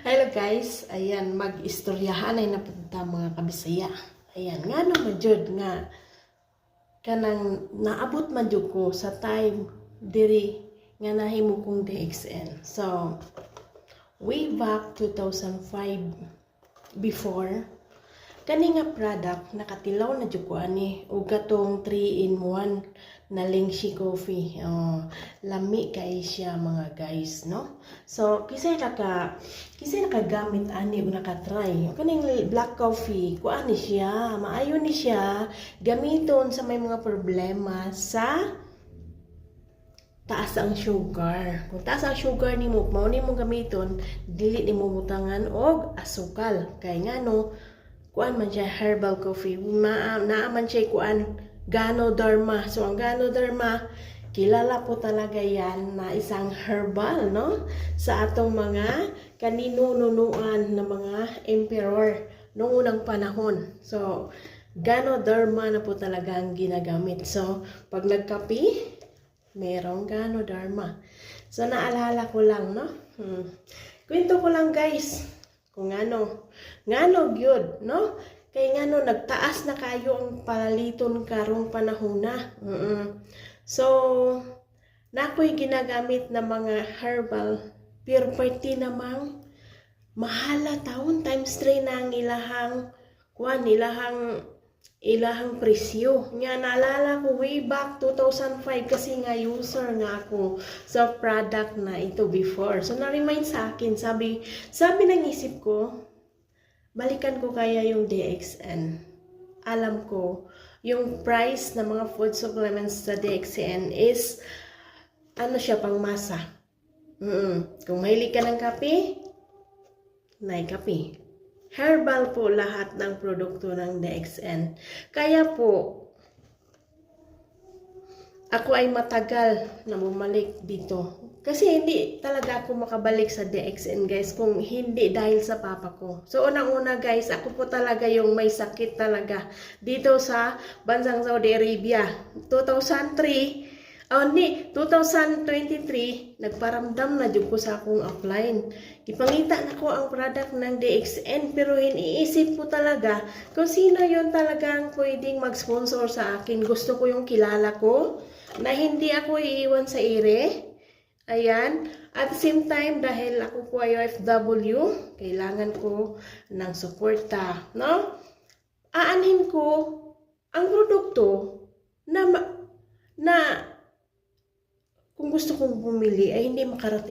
Hello guys, ayan, mag-istoryahan ay napunta mga kabisaya. Ayan, nga naman jud nga kanang naabot man jud ko sa time diri nga nahimo kong DXN. So, way back 2005 before kani nga product nakatilaw na jud ko ani og katong 3-in-1 na Lingxi coffee. Lami kay siya mga guys, no? So kisay nakagamit ani ug nakatry kaning black coffee kuan ni siya, maayo ni siya gamiton sa may mga problema sa taas ang sugar. Kung taas ang sugar nimo, mao nimo gamiton, dili nimo butangan og asukal. Kay ngano kuan man siya herbal coffee. Naaman siya kuan Ganoderma. So ang Ganoderma kilala po talaga yan na isang herbal, no? Sa atong mga kaninunuan na mga emperor noong unang panahon. So Ganoderma na po talaga ang ginagamit. So pag nagkape, merong Ganoderma. So naalala ko lang, no? Kwento ko lang guys kung ngano gyud, no? Kay ngano nagtaas na kayo ang palaliton karong panahon na. So nakoy ginagamit na mga herbal pure party namang mahala taon times 3 na ang ilahang presyo. Nga naalala ko way back 2005 kasi nga user nga ako sa product na ito before. So na-remind sa akin, sabi ng isip ko, balikan ko kaya yung DXN. Alam ko, yung price ng mga food supplements sa DXN is ano siya, pang masa. Kung mahilig ka ng kape, kape. Herbal po lahat ng produkto ng DXN. Kaya po, ako ay matagal na bumalik dito. Kasi hindi talaga ako makabalik sa DXN guys kung hindi dahil sa papa ko. So unang-una guys, ako po talaga yung may sakit talaga dito sa bansang Saudi Arabia. 2023, nagparamdam na jud ko sa akong upline. Ipangita na ko ang product ng DXN pero iniisip ko talaga kung sino yon talagang pwedeng mag-sponsor sa akin. Gusto ko yung kilala ko na hindi ako iiwan sa ire. Ayan. At the same time, dahil ako po ay OFW, kailangan ko ng suporta, no? Aanhin ko ang produkto na kung gusto kong bumili ay hindi makarating